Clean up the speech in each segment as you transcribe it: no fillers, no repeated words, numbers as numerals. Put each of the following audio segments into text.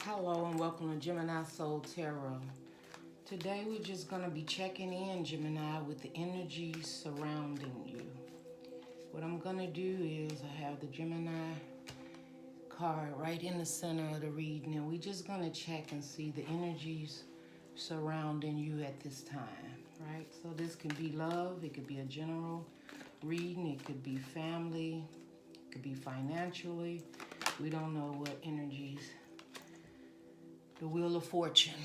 Hello and welcome to Gemini Soul Tarot. Today we're just going to be checking in, Gemini, with the energies surrounding you. What I'm going to do is I have the Gemini card right in the center of the reading, and we're just going to check and see the energies surrounding you at this time, right? So this can be love, it could be a general reading, it could be family, it could be financially. We don't know what energies. The Wheel of Fortune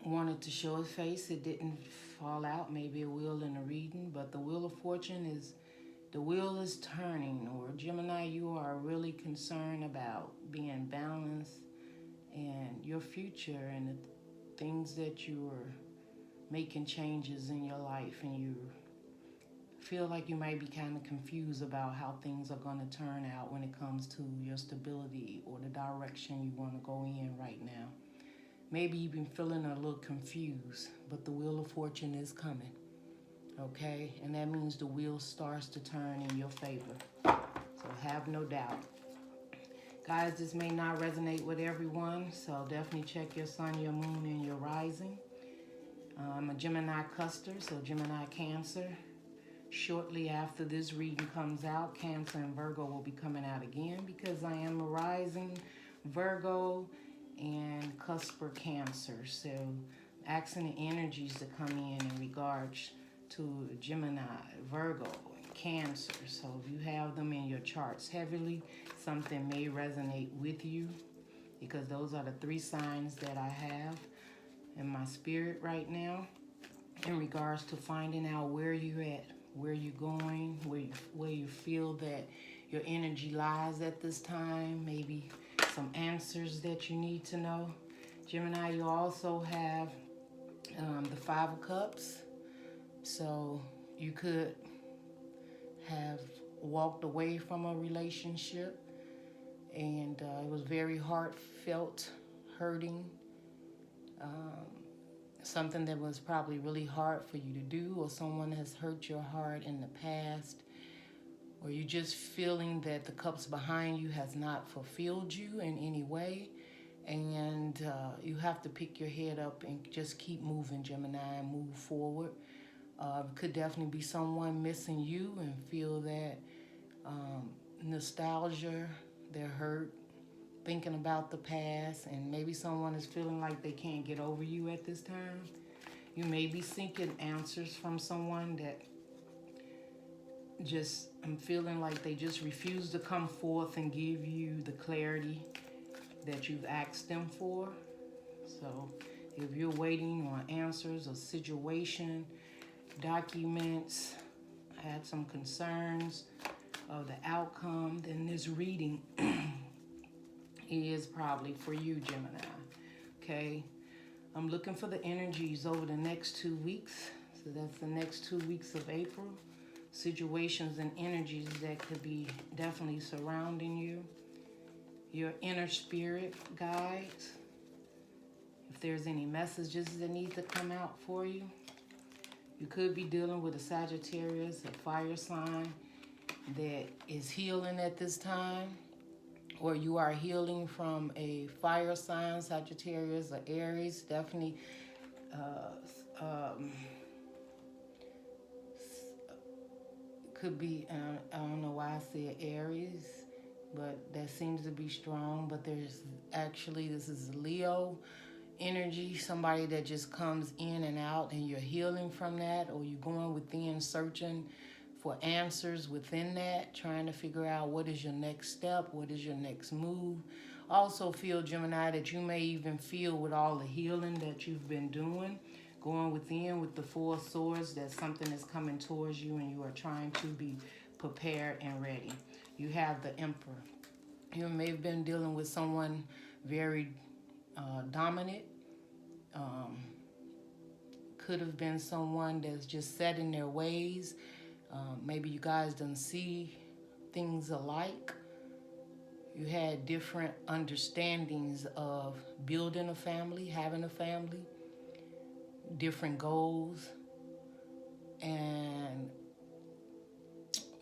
wanted to show its face. It didn't fall out. Maybe a wheel in a reading, but the Wheel of Fortune is, the wheel is turning. Or Gemini, you are really concerned about being balanced and your future and the things that you are making changes in your life, and you feel like you might be kind of confused about how things are going to turn out when it comes to your stability or the direction you want to go in right now. Maybe you've been feeling a little confused, but the Wheel of Fortune is coming, okay? And that means the wheel starts to turn in your favor. So have no doubt. Guys, this may not resonate with everyone, so definitely check your sun, your moon, and your rising. I'm a Gemini cluster, so Gemini Cancer. Shortly after this reading comes out, Cancer and Virgo will be coming out again because I am a rising Virgo and cusper Cancer. So asking the energies to come in regards to Gemini, Virgo, and Cancer. So if you have them in your charts heavily, something may resonate with you because those are the three signs that I have in my spirit right now in regards to finding out where you're at, where you're going, where you feel that your energy lies at this time, maybe some answers that you need to know. Gemini, you also have the Five of Cups. So you could have walked away from a relationship and it was very heartfelt, hurting. Something that was probably really hard for you to do, or someone has hurt your heart in the past, or you're just feeling that the cups behind you has not fulfilled you in any way, and you have to pick your head up and just keep moving, Gemini, and move forward. Could definitely be someone missing you and feel that nostalgia, they're hurt, thinking about the past, and maybe someone is feeling like they can't get over you at this time. You may be seeking answers from someone that I'm feeling like they just refuse to come forth and give you the clarity that you've asked them for. So if you're waiting on answers or situation, documents, had some concerns of the outcome, then this reading is probably for you, Gemini. Okay, I'm looking for the energies over the next 2 weeks. So that's the next 2 weeks of April. Situations and energies that could be definitely surrounding you. Your inner spirit guides. If there's any messages that need to come out for you. You could be dealing with a Sagittarius, a fire sign that is healing at this time. Or you are healing from a fire sign, Sagittarius or Aries. Definitely could be, I don't know why I said Aries, but that seems to be strong. But there's actually, this is Leo energy, somebody that just comes in and out, and you're healing from that, or you're going within searching for answers within that, trying to figure out what is your next step, what is your next move. Also feel, Gemini, that you may even feel with all the healing that you've been doing, going within with the Four of Swords, that something is coming towards you and you are trying to be prepared and ready. You have the Emperor. You may have been dealing with someone very dominant. Could have been someone that's just set in their ways. Maybe you guys didn't see things alike. You had different understandings of building a family, having a family, different goals. And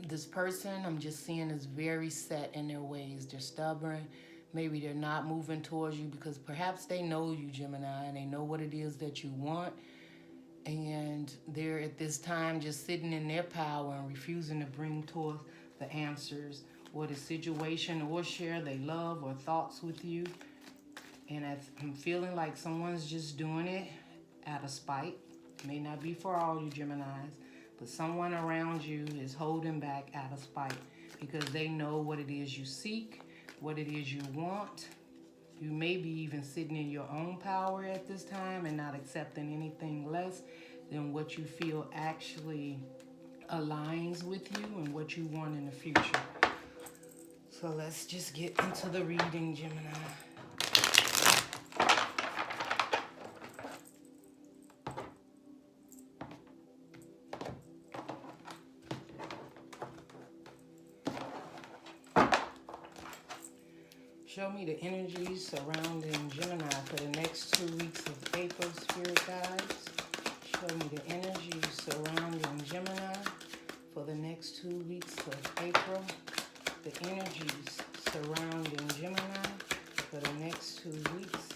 this person, I'm just seeing, is very set in their ways. They're stubborn. Maybe they're not moving towards you because perhaps they know you, Gemini, and they know what it is that you want. And they're at this time just sitting in their power and refusing to bring forth the answers or the situation or share their love or thoughts with you. And I'm feeling like someone's just doing it out of spite. May not be for all you Geminis, but someone around you is holding back out of spite because they know what it is you seek, what it is you want. You may be even sitting in your own power at this time and not accepting anything less than what you feel actually aligns with you and what you want in the future. So let's just get into the reading, Gemini. Show me the energies surrounding Gemini for the next 2 weeks of April, Spirit Guides. Show me the energies surrounding Gemini for the next 2 weeks of April. The energies surrounding Gemini for the next 2 weeks.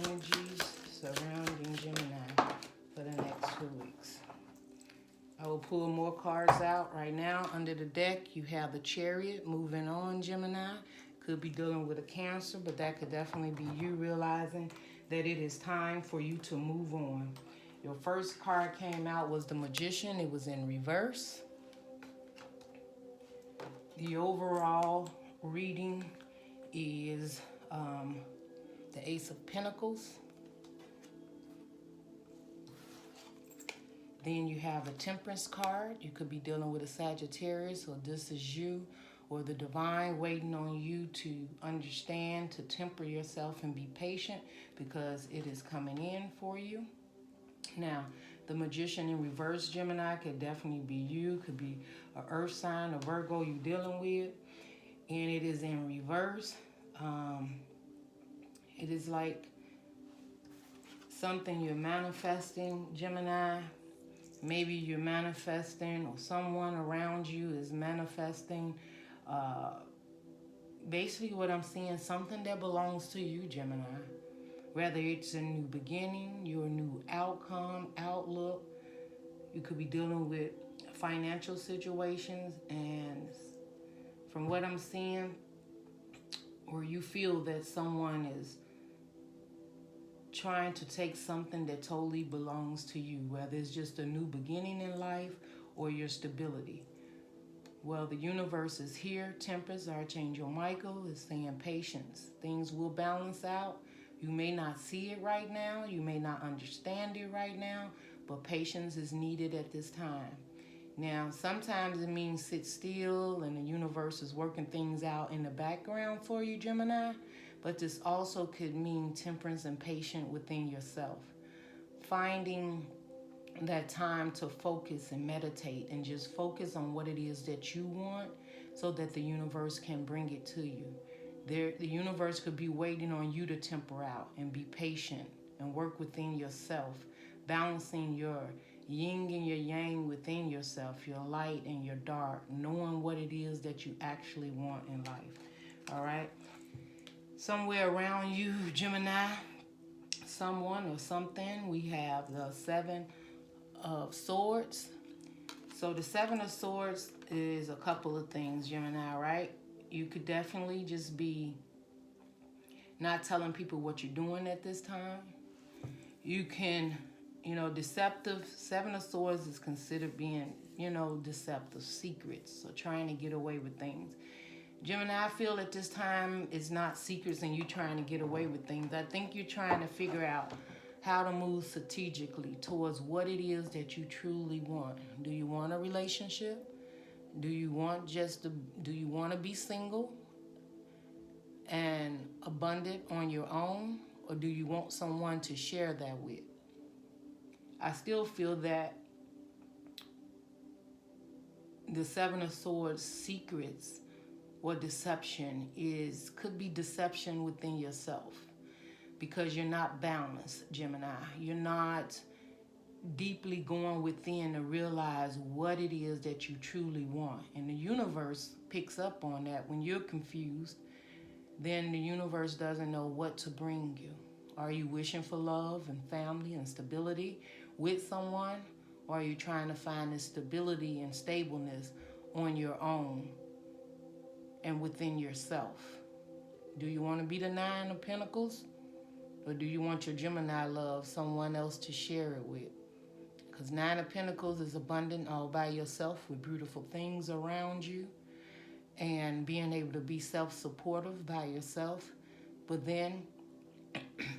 Energies surrounding Gemini for the next 2 weeks. I will pull more cards out right now. Under the deck, you have the Chariot moving on, Gemini. Could be dealing with a Cancer, but that could definitely be you realizing that it is time for you to move on. Your first card came out was the Magician. It was in reverse. The overall reading is the Ace of Pentacles. Then you have a Temperance card. You could be dealing with a Sagittarius, or this is you, or the divine waiting on you to understand, to temper yourself and be patient because it is coming in for you. Now, the Magician in reverse, Gemini, could definitely be you. Could be an Earth sign, a Virgo you're dealing with. And it is in reverse. It is like something you're manifesting, Gemini. Maybe you're manifesting, or someone around you is manifesting. Basically what I'm seeing, something that belongs to you, Gemini. Whether it's a new beginning, your new outcome, outlook. You could be dealing with financial situations, and from what I'm seeing, or you feel that someone is trying to take something that totally belongs to you, whether it's just a new beginning in life or your stability. Well, the universe is here. Temperance, Archangel Michael is saying patience. Things will balance out. You may not see it right now. You may not understand it right now, but patience is needed at this time. Now, sometimes it means sit still and the universe is working things out in the background for you, Gemini. But this also could mean temperance and patience within yourself. Finding that time to focus and meditate and just focus on what it is that you want so that the universe can bring it to you. The universe could be waiting on you to temper out and be patient and work within yourself, balancing your yin and your yang within yourself, your light and your dark, knowing what it is that you actually want in life. All right? Somewhere around you, Gemini, someone or something, we have the Seven of Swords. So the Seven of Swords is a couple of things, Gemini, right? You could definitely just be not telling people what you're doing at this time. You can, deceptive. Seven of Swords is considered being, deceptive, secrets, or trying to get away with things. Gemini, I feel at this time it's not secrets and you trying to get away with things. I think you're trying to figure out how to move strategically towards what it is that you truly want. Do you want a relationship? Do you want to be single and abundant on your own? Or do you want someone to share that with? I still feel that the Seven of Swords secrets or deception could be deception within yourself because you're not balanced, Gemini. You're not deeply going within to realize what it is that you truly want. And the universe picks up on that when you're confused. then the universe doesn't know what to bring you. Are you wishing for love and family and stability with someone? Or are you trying to find this stability and stableness on your own and within yourself? Do you want to be the Nine of Pentacles? Or do you want your Gemini love someone else to share it with? Because Nine of Pentacles is abundant all by yourself with beautiful things around you and being able to be self-supportive by yourself. But then,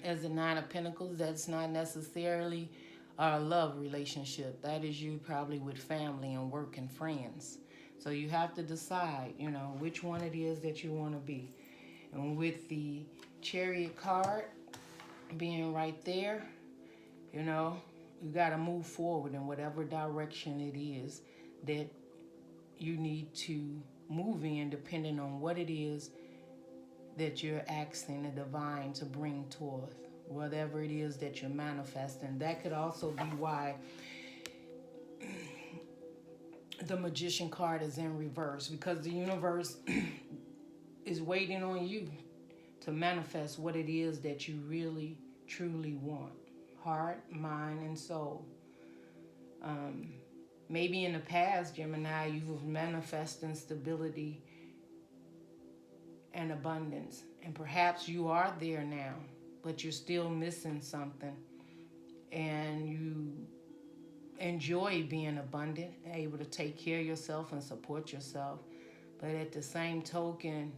as the Nine of Pentacles, that's not necessarily a love relationship. That is you probably with family and work and friends. So you have to decide, which one it is that you want to be. And with the Chariot card being right there, you got to move forward in whatever direction it is that you need to move in, depending on what it is that you're asking the divine to bring forth, whatever it is that you're manifesting. That could also be why the Magician card is in reverse, because the universe is waiting on you to manifest what it is that you really, truly want. Heart, mind, and soul. Maybe in the past, Gemini, you've manifested stability and abundance. And perhaps you are there now, but you're still missing something. And you enjoy being abundant, able to take care of yourself and support yourself. But at the same token,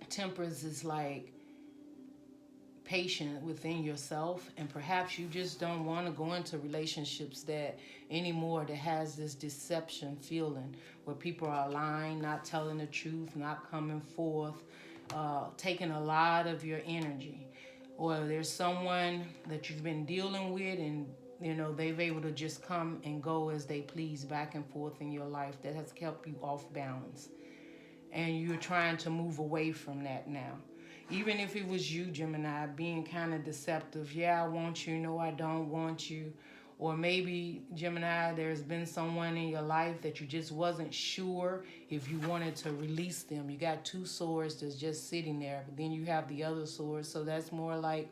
Temperance is like patient within yourself, and perhaps you just don't want to go into relationships that has this deception feeling where people are lying, not telling the truth, not coming forth, taking a lot of your energy. Or there's someone that you've been dealing with and they've able to just come and go as they please back and forth in your life. That has kept you off balance, and you're trying to move away from that now. Even if it was you, Gemini, being kind of deceptive. Yeah, I want you. No, I don't want you. Or maybe, Gemini, there's been someone in your life that you just wasn't sure if you wanted to release them. You got two swords that's just sitting there, but then you have the other sword. So that's more like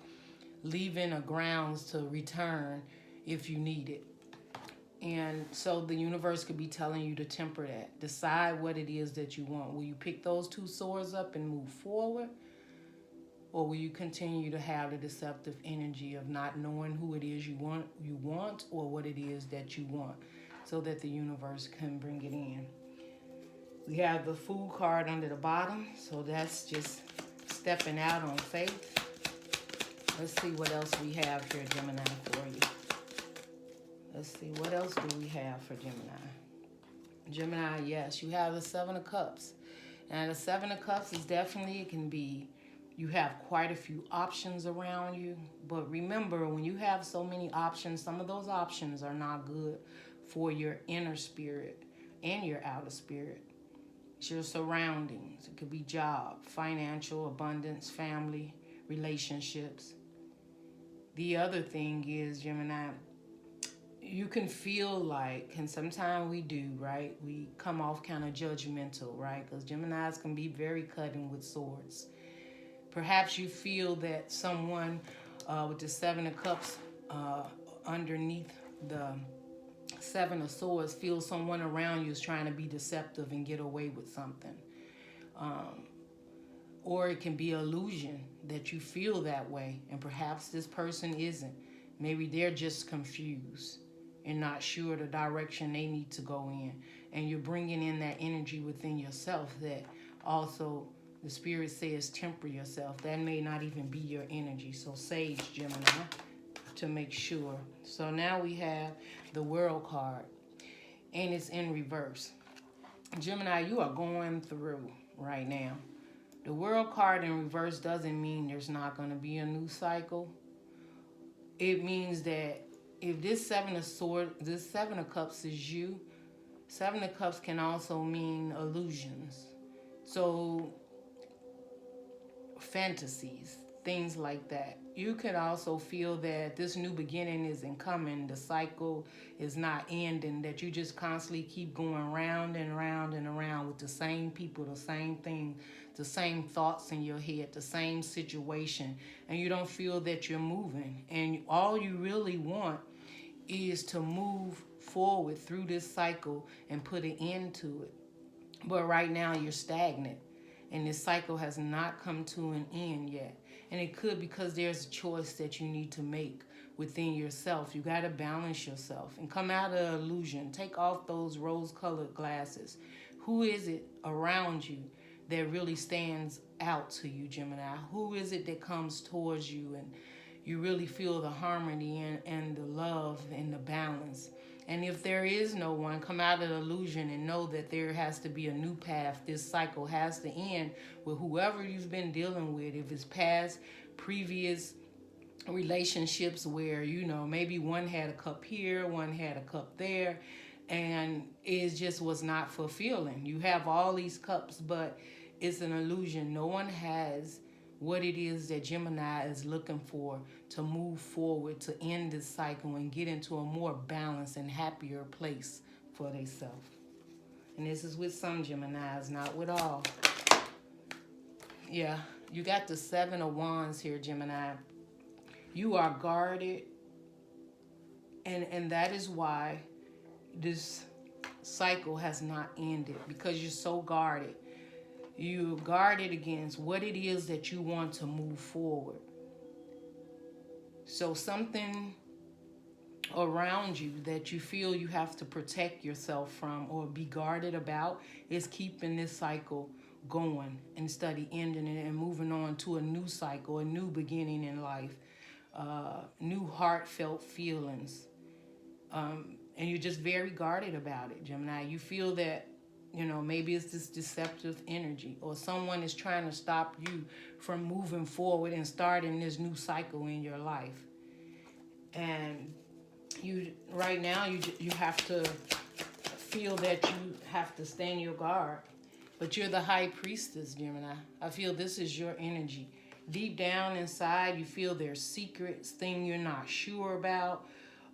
leaving a grounds to return if you need it. And so the universe could be telling you to temper that. Decide what it is that you want. Will you pick those two swords up and move forward? Or will you continue to have the deceptive energy of not knowing who it is you want, or what it is that you want, so that the universe can bring it in? We have the Fool card under the bottom, so that's just stepping out on faith. Let's see what else we have here, Gemini, for you. Let's see, what else do we have for Gemini? Gemini, yes, you have the Seven of Cups. And the Seven of Cups is definitely, it can be, you have quite a few options around you. But remember, when you have so many options, some of those options are not good for your inner spirit and your outer spirit. It's your surroundings. It could be job, financial, abundance, family, relationships. The other thing is, Gemini, you can feel like, and sometimes we do, right? We come off kind of judgmental, right? Because Geminis can be very cutting with swords. Perhaps you feel that someone with the Seven of Cups underneath the Seven of Swords feels someone around you is trying to be deceptive and get away with something. Or it can be an illusion that you feel that way, and perhaps this person isn't. Maybe they're just confused and not sure the direction they need to go in. And you're bringing in that energy within yourself that also the spirit says temper yourself. That may not even be your energy. So sage, Gemini, to make sure. So now we have the World card, and it's in reverse. Gemini, you are going through right now. The World card in reverse doesn't mean there's not going to be a new cycle. It means that if this Seven of Cups is you, Seven of Cups can also mean illusions. So fantasies, things like that. You could also feel that this new beginning isn't coming. The cycle is not ending, that you just constantly keep going round and round and around with the same people, the same thing, the same thoughts in your head, the same situation, and you don't feel that you're moving. And all you really want is to move forward through this cycle and put an end to it. But right now you're stagnant, and this cycle has not come to an end yet. And it could, because there's a choice that you need to make within yourself. You got to balance yourself and come out of illusion. Take off those rose-colored glasses. Who is it around you that really stands out to you, Gemini? Who is it that comes towards you and you really feel the harmony and the love and the balance? And if there is no one, come out of the illusion and know that there has to be a new path. This cycle has to end with whoever you've been dealing with. If it's past, previous relationships where, you know, maybe one had a cup here, one had a cup there, and it just was not fulfilling. You have all these cups, but it's an illusion. No one has what it is that Gemini is looking for to move forward, to end this cycle and get into a more balanced and happier place for themselves. And this is with some Geminis, not with all. Yeah, you got the Seven of Wands here, Gemini. You are guarded, and that is why this cycle has not ended, because you're so guarded. You're guarded against what it is that you want to move forward. So something around you that you feel you have to protect yourself from or be guarded about is keeping this cycle going instead of ending it and moving on to a new cycle, a new beginning in life, new heartfelt feelings. And you're just very guarded about it, Gemini. You feel that, you know, maybe it's this deceptive energy, or someone is trying to stop you from moving forward and starting this new cycle in your life. And you, right now, you have to feel that you have to stand your guard. But you're the High Priestess, Gemini. I feel this is your energy. Deep down inside, you feel there's secrets, things you're not sure about,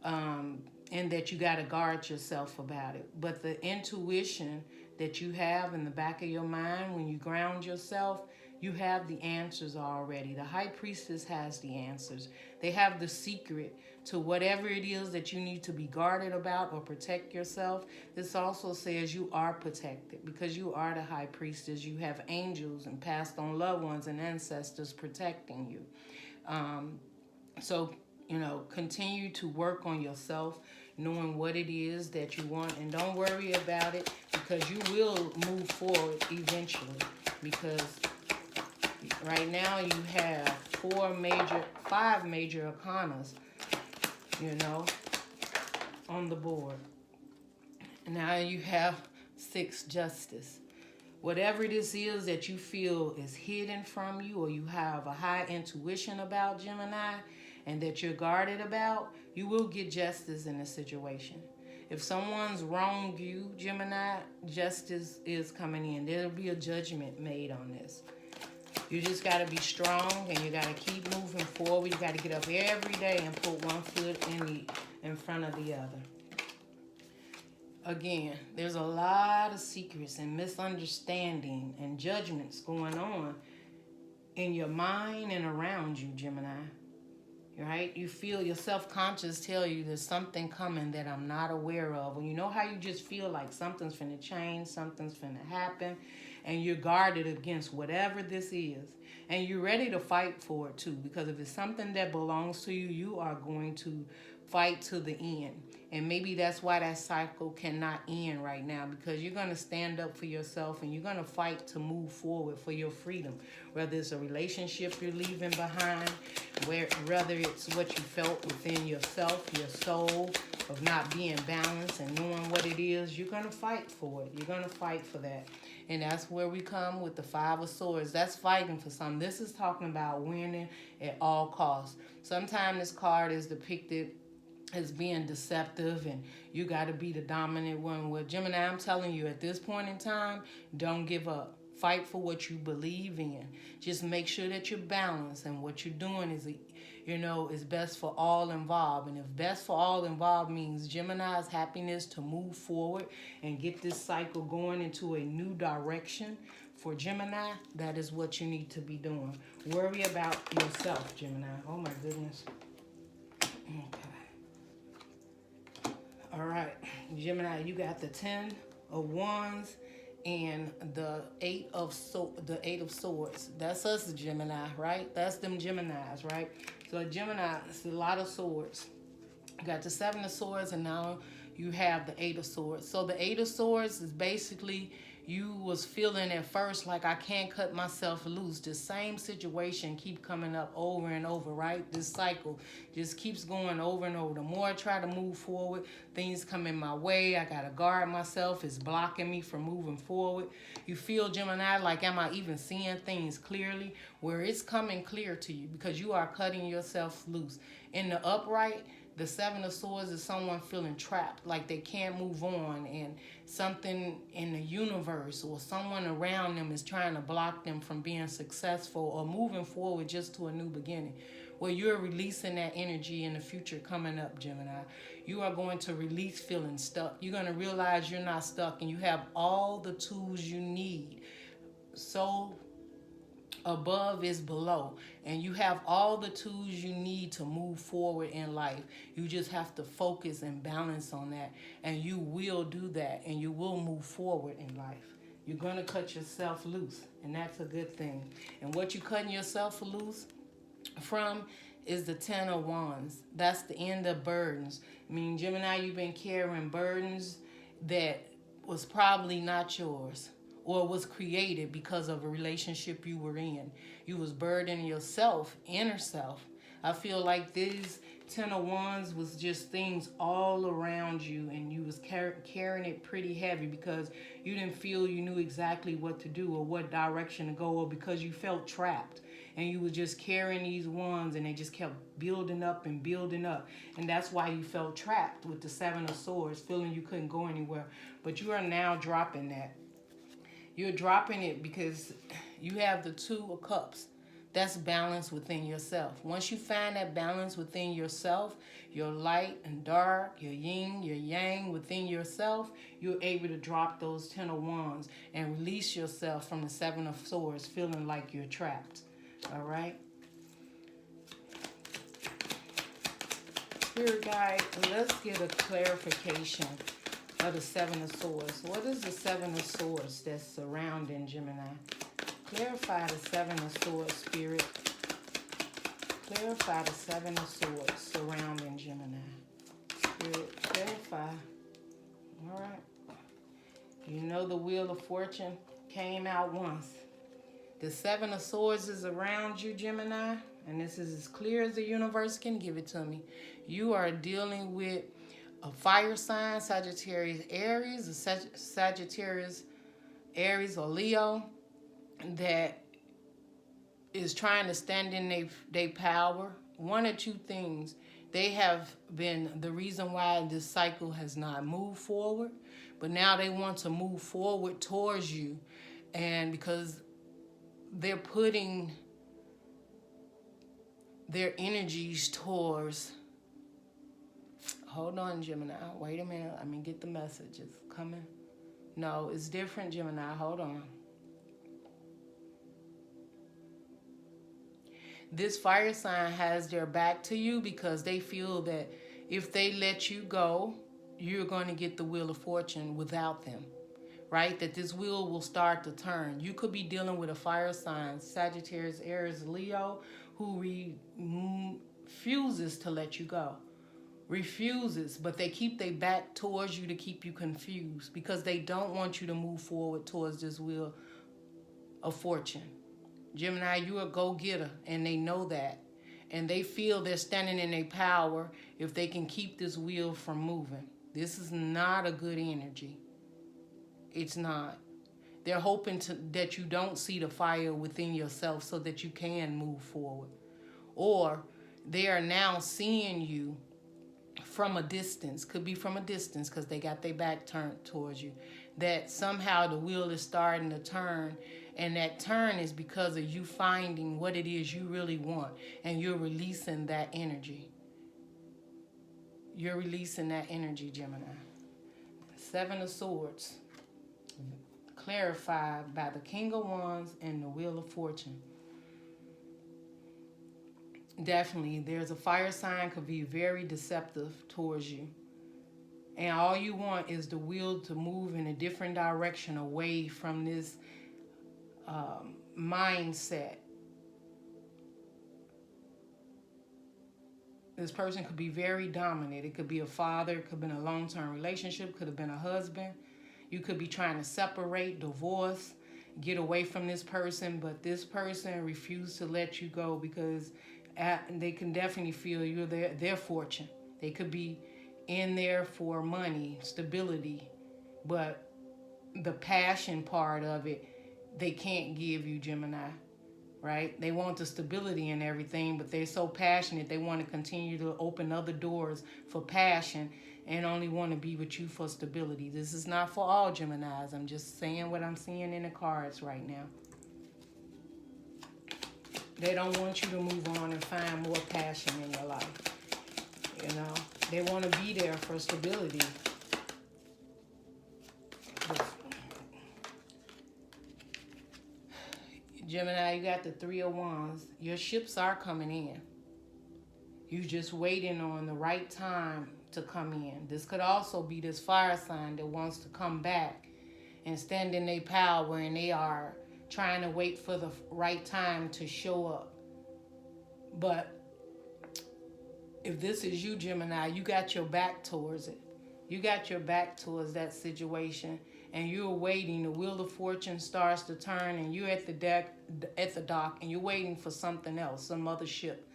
and that you got to guard yourself about it. But the intuition that you have in the back of your mind when you ground yourself, you have the answers already. The High Priestess has the answers. They have the secret to whatever it is that you need to be guarded about or protect yourself. This also says you are protected because you are the High Priestess. You have angels and passed on loved ones and ancestors protecting you. So, you know, continue to work on yourself, knowing what it is that you want, and don't worry about it, because you will move forward eventually. Because right now you have five major arcanas, you know, on the board. Now you have 6 justice. Whatever this is that you feel is hidden from you, or you have a high intuition about, Gemini, and that you're guarded about, you will get justice in a situation. If someone's wronged you, Gemini, justice is coming in. There'll be a judgment made on this. You just got to be strong, and you got to keep moving forward. You got to get up every day and put one foot in front of the other. Again, there's a lot of secrets and misunderstanding and judgments going on in your mind and around you, Gemini. Right? You feel your self-conscious tell you there's something coming that I'm not aware of. When you know how you just feel like something's finna change, something's finna happen, and you're guarded against whatever this is. And you're ready to fight for it too, because if it's something that belongs to you, you are going to fight to the end. And maybe that's why that cycle cannot end right now, because you're going to stand up for yourself and you're going to fight to move forward for your freedom. Whether it's a relationship you're leaving behind, whether it's what you felt within yourself, your soul, of not being balanced and knowing what it is, you're going to fight for it. You're going to fight for that. And that's where we come with the 5 of Swords. That's fighting for something. This is talking about winning at all costs. Sometimes this card is depicted as being deceptive and you got to be the dominant one. Well, Gemini, I'm telling you, at this point in time, don't give up. Fight for what you believe in. Just make sure that you're balanced, and what you're doing is, is best for all involved. And if best for all involved means Gemini's happiness to move forward and get this cycle going into a new direction for Gemini, that is what you need to be doing. Worry about yourself, Gemini. Oh my goodness. Okay. All right, Gemini, you got the 10 of Wands and the eight of swords. That's us, Gemini, right? That's them Geminis, right? So Gemini, it's a lot of swords. You got the 7 of swords, and now you have the 8 of swords. So the 8 of swords is basically, you was feeling at first like, I can't cut myself loose. The same situation keep coming up over and over, right? This cycle just keeps going over and over. The more I try to move forward, things come in my way. I gotta guard myself. It's blocking me from moving forward. You feel, Gemini, like, am I even seeing things clearly? Where it's coming clear to you, because you are cutting yourself loose. In the upright, the 7 of swords is someone feeling trapped, like they can't move on, and something in the universe or someone around them is trying to block them from being successful or moving forward just to a new beginning. Well, you're releasing that energy in the future coming up, Gemini. You are going to release feeling stuck. You're going to realize you're not stuck, and you have all the tools you need. So above is below, and you have all the tools you need to move forward in life. You just have to focus and balance on that, and you will do that, and you will move forward in life. You're going to cut yourself loose, and that's a good thing. And what you're cutting yourself loose from is the 10 of Wands. That's the end of burdens. I mean, Gemini, you've been carrying burdens that was probably not yours, or was created because of a relationship you were in. You was burdening yourself, inner self. I feel like these 10 of Wands was just things all around you, and you was carrying it pretty heavy because you didn't feel you knew exactly what to do or what direction to go, or because you felt trapped. And you was just carrying these wands, and they just kept building up and building up. And that's why you felt trapped with the 7 of swords, feeling you couldn't go anywhere. But you are now dropping that. You're dropping it because you have the 2 of cups. That's balance within yourself. Once you find that balance within yourself, your light and dark, your yin, your yang within yourself, you're able to drop those 10 of wands and release yourself from the 7 of swords, feeling like you're trapped. All right? Spirit guide, let's get a clarification of the 7 of swords. What is the 7 of swords that's surrounding Gemini? Clarify the 7 of swords, Spirit. Clarify the 7 of swords surrounding Gemini. Spirit, clarify. All right. You know the Wheel of Fortune came out once. The 7 of swords is around you, Gemini, and this is as clear as the universe can give it to me. You are dealing with a fire sign, Sagittarius, Aries, a Sagittarius, Aries, or Leo, that is trying to stand in their power. One or two things. They have been the reason why this cycle has not moved forward, but now they want to move forward towards you, and because they're putting their energies towards... Hold on, Gemini. Wait a minute. Let me get the message. It's coming. No, it's different, Gemini. Hold on. This fire sign has their back to you because they feel that if they let you go, you're going to get the Wheel of Fortune without them, right? That this wheel will start to turn. You could be dealing with a fire sign, Sagittarius, Aries, Leo, who refuses to let you go. Refuses, but they keep their back towards you to keep you confused because they don't want you to move forward towards this Wheel of Fortune. Gemini, you're a go-getter, and they know that. And they feel they're standing in their power if they can keep this wheel from moving. This is not a good energy. It's not. They're hoping that you don't see the fire within yourself so that you can move forward. Or they are now seeing you from a distance. Could be from a distance because they got their back turned towards you. That somehow the wheel is starting to turn, And that turn is because of you finding what it is you really want. And you're releasing that energy. You're releasing that energy, Gemini. Seven of Swords. Clarified by the King of Wands and the Wheel of Fortune. Definitely, there's a fire sign could be very deceptive towards you. And all you want is the wheel to move in a different direction away from this mindset. This person could be very dominant. It could be a father, it could have been a long-term relationship, could have been a husband. You could be trying to separate, divorce, get away from this person, but this person refused to let you go because they can definitely feel you're their fortune. They could be in there for money, stability, but the passion part of it, they can't give you, Gemini, right? They want the stability and everything, but they're so passionate, they want to continue to open other doors for passion and only want to be with you for stability. This is not for all Geminis. I'm just saying what I'm seeing in the cards right now. They don't want you to move on and find more passion in your life. You know, they want to be there for stability. But Gemini, you got the Three of Wands. Your ships are coming in. You're just waiting on the right time to come in. This could also be this fire sign that wants to come back and stand in their power, and they are trying to wait for the right time to show up. But if this is you, Gemini, you got your back towards it. You got your back towards that situation, and you're waiting. The Wheel of Fortune starts to turn, and you're at the dock, and you're waiting for something else, some other ship,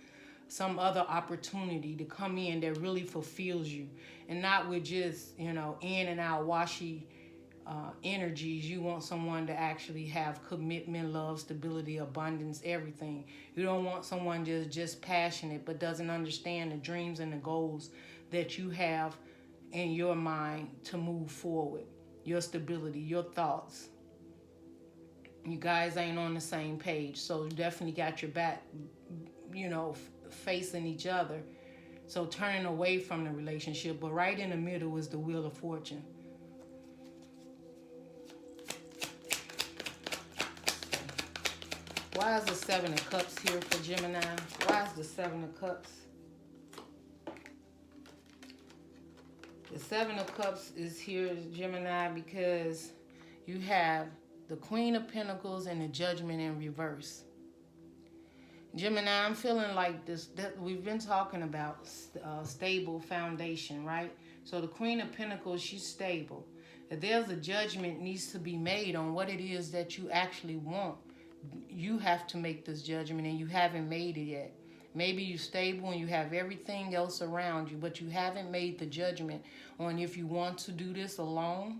some other opportunity to come in that really fulfills you, and not with just, you know, in and out washy energies. You want someone to actually have commitment, love, stability, abundance, everything. You don't want someone just passionate but doesn't understand the dreams and the goals that you have in your mind to move forward. Your stability, your thoughts. You guys ain't on the same page, so you definitely got your back, you know, facing each other. So turning away from the relationship, but right in the middle is the Wheel of Fortune. Why is the Seven of Cups here for Gemini? Why is the Seven of Cups? The Seven of Cups is here, Gemini, because you have the Queen of Pentacles and the Judgment in reverse. Gemini, I'm feeling like this, that we've been talking about stable foundation, right? So the Queen of Pentacles, she's stable. If there's a judgment needs to be made on what it is that you actually want, you have to make this judgment, and you haven't made it yet. Maybe you're stable and you have everything else around you, but you haven't made the judgment on if you want to do this alone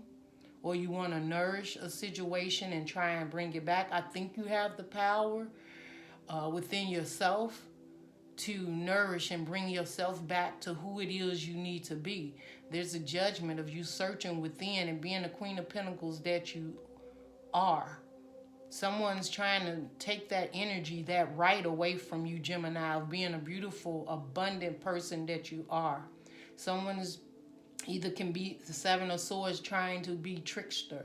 or you want to nourish a situation and try and bring it back. I think you have the power within yourself to nourish and bring yourself back to who it is you need to be. There's a judgment of you searching within and being the Queen of Pentacles that you are. Someone's trying to take that energy, that right away from you, Gemini, of being a beautiful, abundant person that you are. Someone is either can be the Seven of Swords trying to be trickster,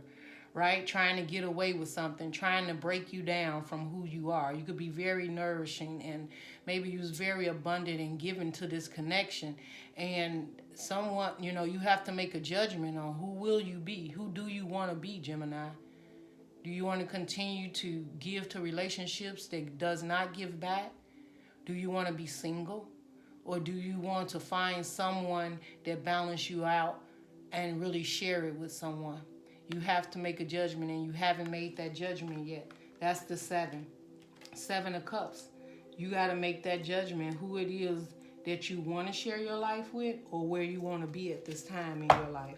right? Trying to get away with something, trying to break you down from who you are. You could be very nourishing, and maybe you was very abundant and given to this connection. And someone, you know, you have to make a judgment on who will you be? Who do you want to be, Gemini? Do you want to continue to give to relationships that does not give back? Do you want to be single? Or do you want to find someone that balance you out and really share it with someone? You have to make a judgment, and you haven't made that judgment yet. That's the Seven of Cups. You got to make that judgment, who it is that you want to share your life with or where you want to be at this time in your life.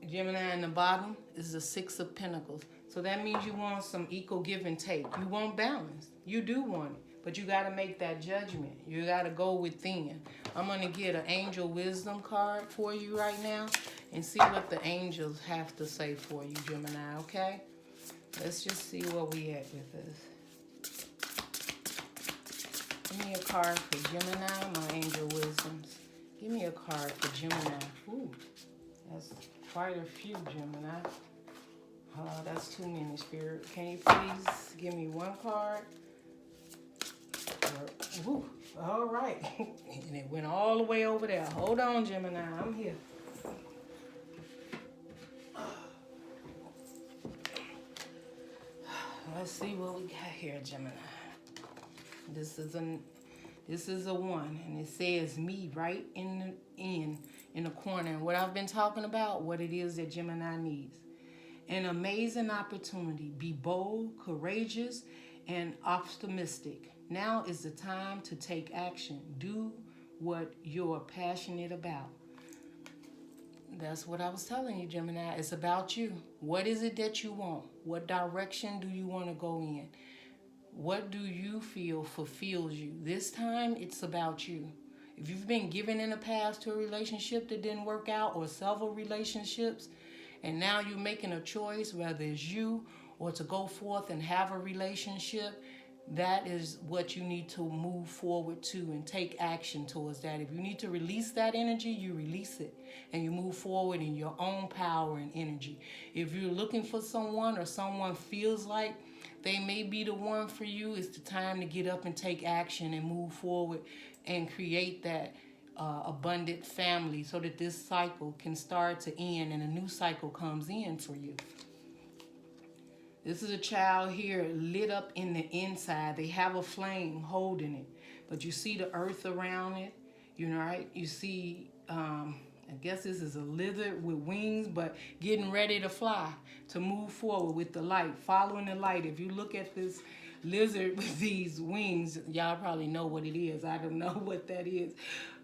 Gemini in the bottom is the Six of Pentacles. So that means you want some equal give and take. You want balance. You do want it. But you got to make that judgment. You got to go within. I'm going to get an angel wisdom card for you right now and see what the angels have to say for you, Gemini, okay? Let's just see where we at with this. Give me a card for Gemini, my angel wisdoms. Give me a card for Gemini. Ooh, that's quite a few, Gemini. That's too many, Spirit. Can you please give me one card? Ooh, all right. And it went all the way over there. Hold on, Gemini. I'm here. Let's see what we got here, Gemini. This is a one, and it says me right in the corner. And what I've been talking about, what it is that Gemini needs. An amazing opportunity. Be bold, courageous, and optimistic. Now is the time to take action. Do what you're passionate about. That's what I was telling you, Gemini. It's about you. What is it that you want? What direction do you want to go in? What do you feel fulfills you? This time, it's about you. If you've been given in the past to a relationship that didn't work out, or several relationships, and now you're making a choice, whether it's you or to go forth and have a relationship, that is what you need to move forward to and take action towards that. If you need to release that energy, you release it and you move forward in your own power and energy. If you're looking for someone, or someone feels like they may be the one for you, it's the time to get up and take action and move forward and create that abundant family, so that this cycle can start to end and a new cycle comes in for you. This is a child here lit up in the inside. They have a flame holding it, but you see the earth around it, you know, right? You see, I guess this is a lizard with wings, but getting ready to fly, to move forward with the light, following the light. If you look at this lizard with these wings, y'all probably know what it is. I don't know what that is,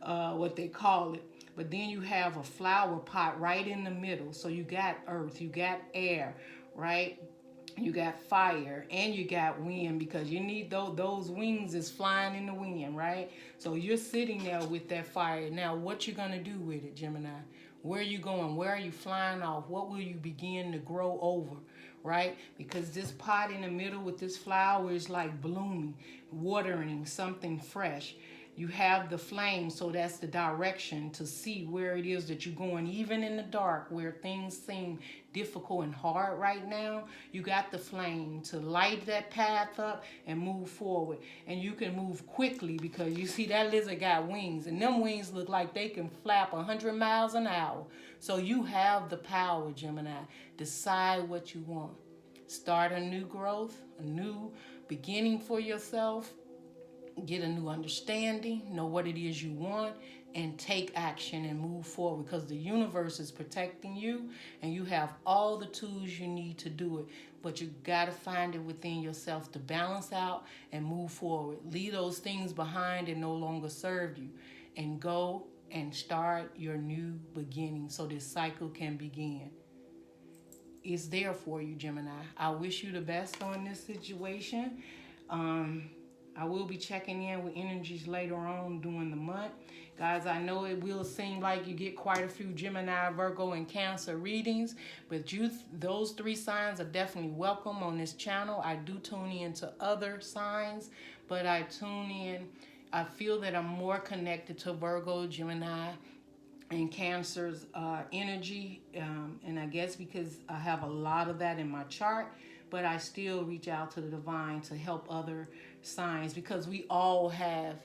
what they call it. But then you have a flower pot right in the middle. So you got earth, you got air, right? You got fire, and you got wind, because you need those wings is flying in the wind, right? So you're sitting there with that fire. Now, what you going to do with it, Gemini? Where are you going? Where are you flying off? What will you begin to grow over, right? Because this pot in the middle with this flower is like blooming, watering something fresh. You have the flame, so that's the direction to see where it is that you're going. Even in the dark, where things seem difficult and hard right now, you got the flame to light that path up and move forward. And you can move quickly, because you see that lizard got wings, and them wings look like they can flap 100 miles an hour. So you have the power, Gemini. Decide what you want. Start a new growth, a new beginning for yourself. Get a new understanding, know what it is you want, and take action and move forward, because the universe is protecting you and you have all the tools you need to do it. But you got to find it within yourself to balance out and move forward. Leave those things behind that no longer serve you, and go and start your new beginning so this cycle can begin. It's there for you, Gemini. I wish you the best on this situation. I will be checking in with energies later on during the month. Guys, I know it will seem like you get quite a few Gemini, Virgo, and Cancer readings, but those three signs are definitely welcome on this channel. I do tune in to other signs, but I feel that I'm more connected to Virgo, Gemini, and Cancer's energy, and I guess because I have a lot of that in my chart, but I still reach out to the divine to help other signs, because we all have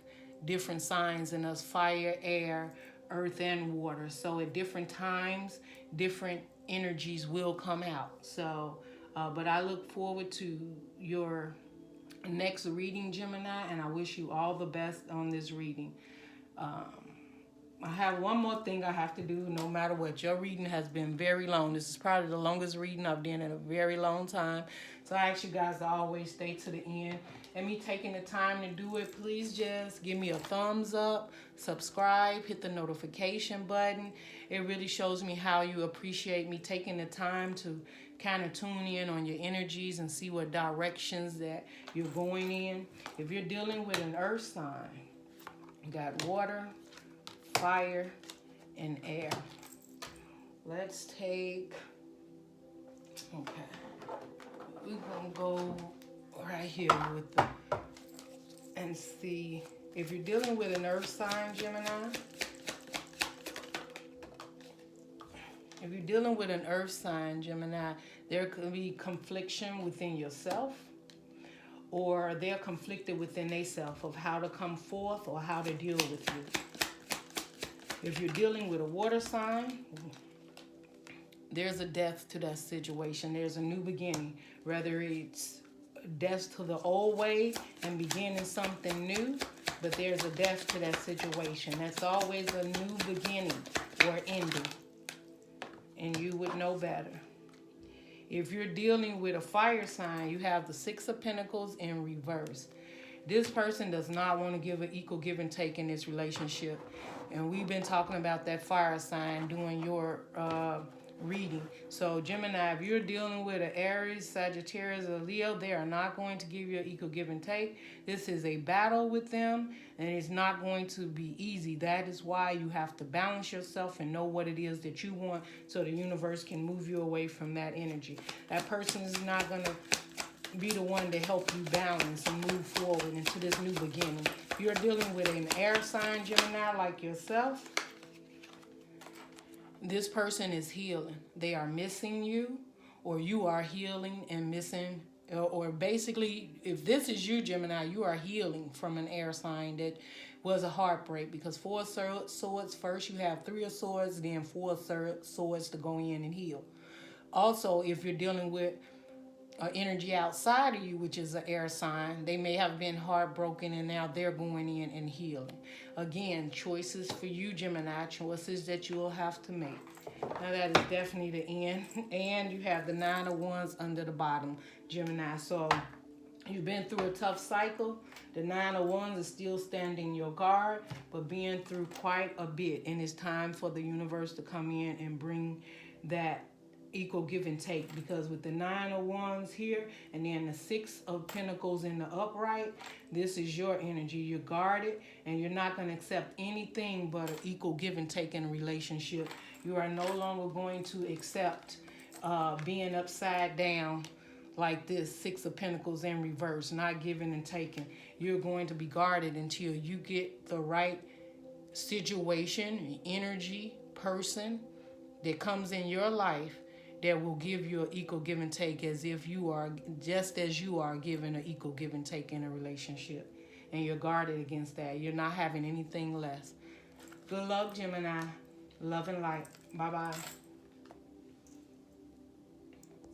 different signs in us: fire, air, earth, and water. So at different times, different energies will come out. So, but I look forward to your next reading, Gemini, and I wish you all the best on this reading. I have one more thing I have to do, no matter what. Your reading has been very long. This is probably the longest reading I've done in a very long time. So I ask you guys to always stay to the end. And me taking the time to do it, please just give me a thumbs up, subscribe, hit the notification button. It really shows me how you appreciate me taking the time to kind of tune in on your energies and see what directions that you're going in. If you're dealing with an earth sign, you got water, fire, and air. Let's take, okay, we're gonna go right here with the, and see if you're dealing with an earth sign, Gemini. If you're dealing with an earth sign, Gemini, there could be confliction within yourself, or they're conflicted within themselves of how to come forth or how to deal with you. If you're dealing with a water sign, there's a death to that situation. There's a new beginning, whether it's death to the old way and beginning something new, but there's a death to that situation. That's always a new beginning or ending, and you would know better. If you're dealing with a fire sign, you have the Six of Pentacles in reverse. This person does not want to give an equal give and take in this relationship. And we've been talking about that fire sign doing your reading. So Gemini, if you're dealing with an Aries, Sagittarius, or Leo, they are not going to give you an equal give and take. This is a battle with them, and it's not going to be easy. That is why you have to balance yourself and know what it is that you want, so the universe can move you away from that energy. That person is not going to be the one to help you balance and move forward into this new beginning. If you're dealing with an air sign, Gemini, like yourself, this person is healing. They are missing you, or you are healing and missing, or basically, if this is you, Gemini, you are healing from an air sign that was a heartbreak, because Four of Swords, first you have Three of Swords, then Four of Swords to go in and heal. Also, if you're dealing with energy outside of you, which is an air sign, they may have been heartbroken and now they're going in and healing. Again, choices for you, Gemini, choices that you will have to make. Now that is definitely the end. And you have the Nine of Wands under the bottom, Gemini. So you've been through a tough cycle. The Nine of Wands is still standing your guard, but being through quite a bit. And it's time for the universe to come in and bring that equal give and take, because with the Nine of Wands here and then the Six of Pentacles in the upright, this is your energy. You're guarded, and you're not going to accept anything but an equal give and take in a relationship. You are no longer going to accept being upside down like this Six of Pentacles in reverse, not giving and taking. You're going to be guarded until you get the right situation, energy, person that comes in your life that will give you an equal give and take, as if you are, just as you are given an equal give and take in a relationship. And you're guarded against that. You're not having anything less. Good luck, Gemini. Love and light. Bye-bye.